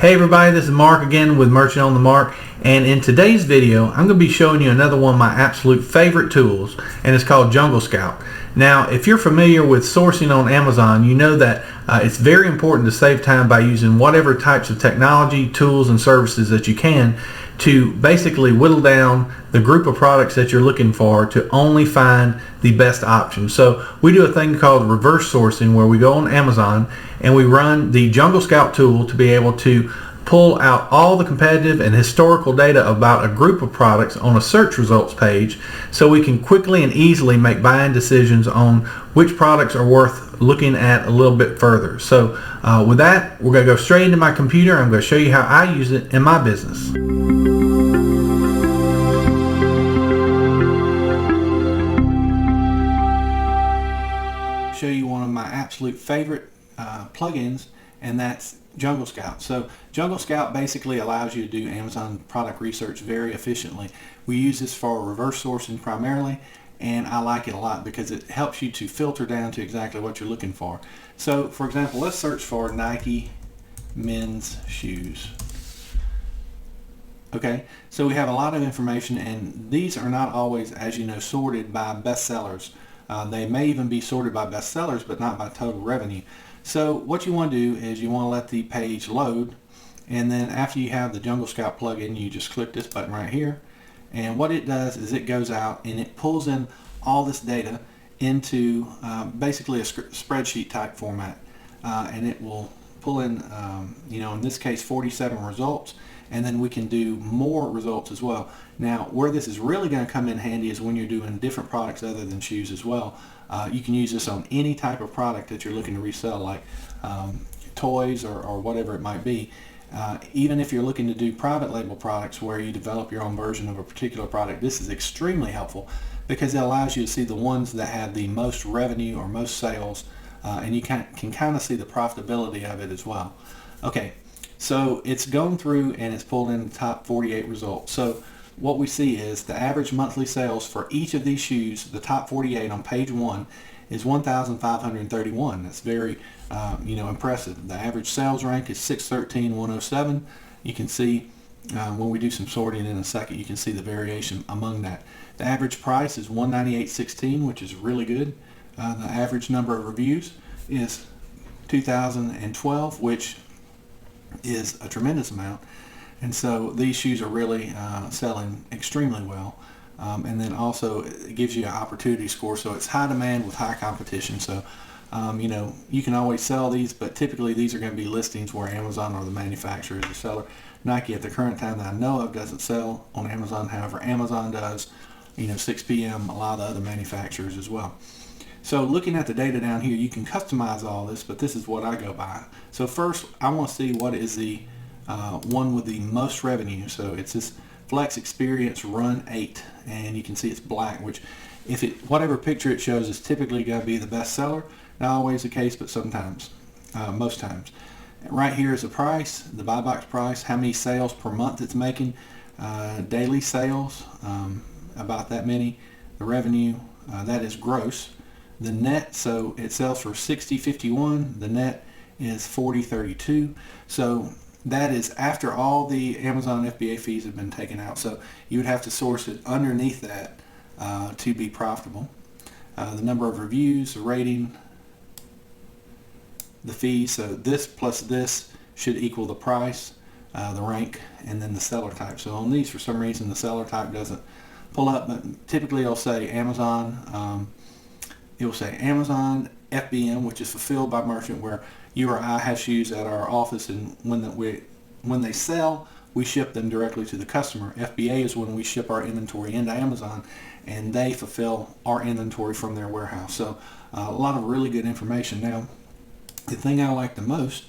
Hey everybody, this is Mark again with Merchant on the Mark, and in today's video I'm going to be showing you another one of my absolute favorite tools, and it's called Jungle Scout. Now if you're familiar with sourcing on Amazon, you know that it's very important to save time by using whatever types of technology, tools, and services that you can to basically whittle down the group of products that you're looking for to only find the best option. So we do a thing called reverse sourcing, where we go on Amazon and we run the Jungle Scout tool to be able to pull out all the competitive and historical data about a group of products on a search results page, so we can quickly and easily make buying decisions on which products are worth looking at a little bit further. So with that, we're going to go straight into my computer. I'm going to show you how I use it in my business. Show you one of my absolute favorite plugins, and that's Jungle Scout. So Jungle Scout basically allows you to do Amazon product research very efficiently. We use this for reverse sourcing primarily, and I like it a lot because it helps you to filter down to exactly what you're looking for. So for example, let's search for Nike men's shoes. Okay, so we have a lot of information, and these are not always, as you know, sorted by bestsellers. They may even be sorted by bestsellers, but not by total revenue. So what you want to do is you want to let the page load, and then after you have the Jungle Scout plugin, you just click this button right here, and what it does is it goes out and it pulls in all this data into basically a spreadsheet type format, and it will pull in, in this case 47 results, and then we can do more results as well. Now where this is really going to come in handy is when you're doing different products other than shoes as well. You can use this on any type of product that you're looking to resell, like toys or whatever it might be. Even if you're looking to do private label products where you develop your own version of a particular product, this is extremely helpful because it allows you to see the ones that have the most revenue or most sales, and you can kind of see the profitability of it as well. Okay, so it's gone through and it's pulled in the top 48 results. So what we see is the average monthly sales for each of these shoes, the top 48 on page 1, is 1,531. That's very impressive. The average sales rank is 613,107. You can see when we do some sorting in a second, you can see the variation among that. The average price is 198.16, which is really good. The average number of reviews is 2,012, which is a tremendous amount. And so these shoes are really selling extremely well. And then also it gives you an opportunity score, so it's high demand with high competition. So you can always sell these, but typically these are going to be listings where Amazon or the manufacturer is the seller. Nike at the current time that I know of doesn't sell on Amazon. However, Amazon does, 6 p.m. a lot of the other manufacturers as well. So looking at the data down here, you can customize all this, but this is what I go by. So first I want to see what is the one with the most revenue. So it's this Flex Experience Run 8, and you can see it's black, which whatever picture it shows is typically going to be the best seller. Not always the case, but sometimes, most times. Right here is the price, the buy box price, how many sales per month it's making, daily sales, about that many. The revenue, that is gross. The net, so it sells for $60.51. The net is $40.32. So that is after all the Amazon FBA fees have been taken out. So you would have to source it underneath that to be profitable. The number of reviews, the rating, the fee. So this plus this should equal the price, the rank, and then the seller type. So on these, for some reason, the seller type doesn't pull up, but typically it'll say Amazon. It will say Amazon FBM, which is fulfilled by merchant, where you or I have shoes at our office, and when they sell, we ship them directly to the customer. FBA is when we ship our inventory into Amazon, and they fulfill our inventory from their warehouse. So a lot of really good information. Now, the thing I like the most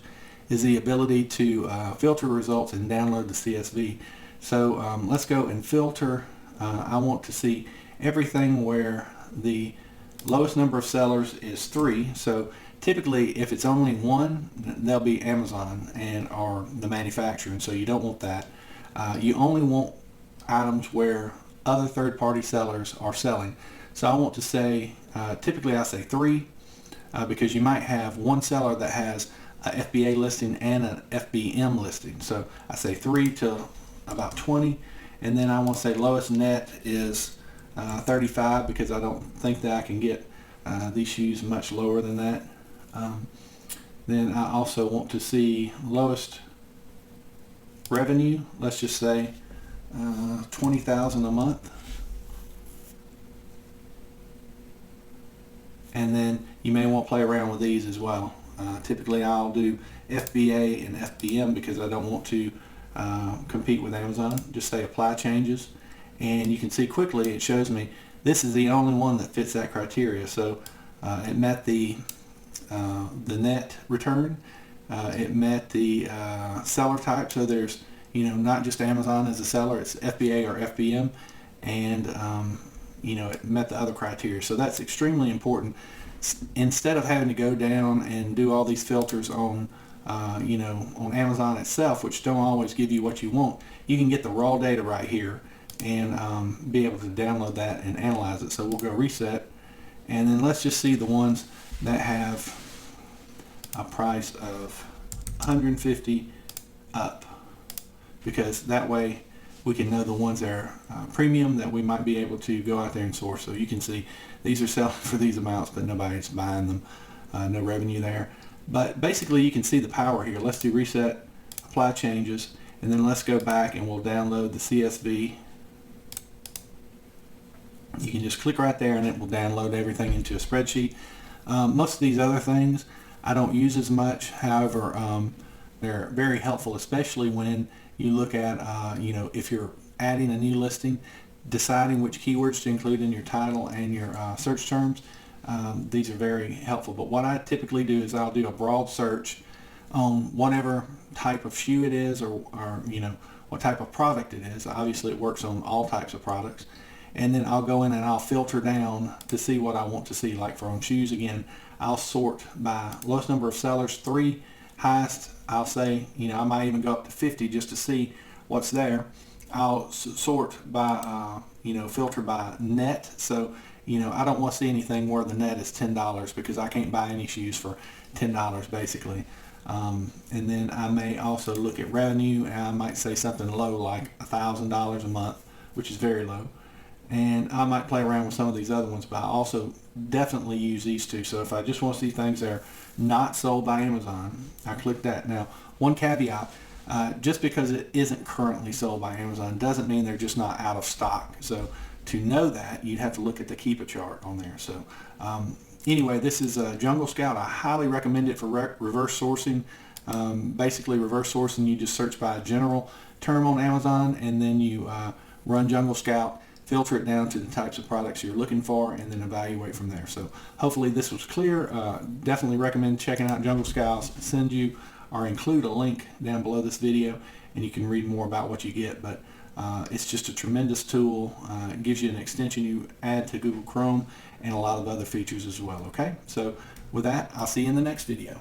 is the ability to filter results and download the CSV. So let's go and filter. I want to see everything where the lowest number of sellers is 3. So typically if it's only 1, they'll be Amazon or the manufacturer, and so you don't want that. You only want items where other third-party sellers are selling. So I want to say, typically I say 3, because you might have one seller that has a FBA listing and an FBM listing. So I say 3 to about 20, and then I want to say lowest net is 35, because I don't think that I can get these shoes much lower than that. Then I also want to see lowest revenue, let's just say $20,000 a month. And then you may want to play around with these as well. Typically I'll do FBA and FBM because I don't want to compete with Amazon. Just say apply changes, and you can see quickly it shows me this is the only one that fits that criteria. So it met the net return, it met the seller type, so there's not just Amazon as a seller, it's FBA or FBM, and it met the other criteria. So that's extremely important. Instead of having to go down and do all these filters on on Amazon itself, which don't always give you what you want, you can get the raw data right here and be able to download that and analyze it. So we'll go reset, and then let's just see the ones that have a price of 150 up, because that way we can know the ones that are premium that we might be able to go out there and source. So you can see these are selling for these amounts, but nobody's buying them. No revenue there. But basically you can see the power here. Let's do reset, apply changes, and then let's go back and we'll download the CSV. You can just click right there and it will download everything into a spreadsheet. Most of these other things I don't use as much. However, they're very helpful, especially when you look at if you're adding a new listing, deciding which keywords to include in your title and your search terms. These are very helpful. But what I typically do is I'll do a broad search on whatever type of shoe it is, or what type of product it is. Obviously it works on all types of products. And then I'll go in and I'll filter down to see what I want to see. Like for on shoes again, I'll sort by lowest number of sellers, 3, highest I'll say, I might even go up to 50 just to see what's there. I'll sort by filter by net. So I don't want to see anything where the net is $10, because I can't buy any shoes for $10 basically. And then I may also look at revenue, and I might say something low like $1,000 a month, which is very low. And I might play around with some of these other ones, but I also definitely use these two. So if I just want to see things that are not sold by Amazon, I click that. Now, one caveat, just because it isn't currently sold by Amazon doesn't mean they're just not out of stock. So to know that, you'd have to look at the Keep a chart on there. So anyway, this is Jungle Scout. I highly recommend it for reverse sourcing. Basically reverse sourcing, you just search by a general term on Amazon, and then you run Jungle Scout, filter it down to the types of products you're looking for, and then evaluate from there. So hopefully this was clear. Definitely recommend checking out Jungle Scout. Send you or include a link down below this video, and you can read more about what you get. But it's just a tremendous tool. It gives you an extension you add to Google Chrome and a lot of other features as well. Okay, so with that, I'll see you in the next video.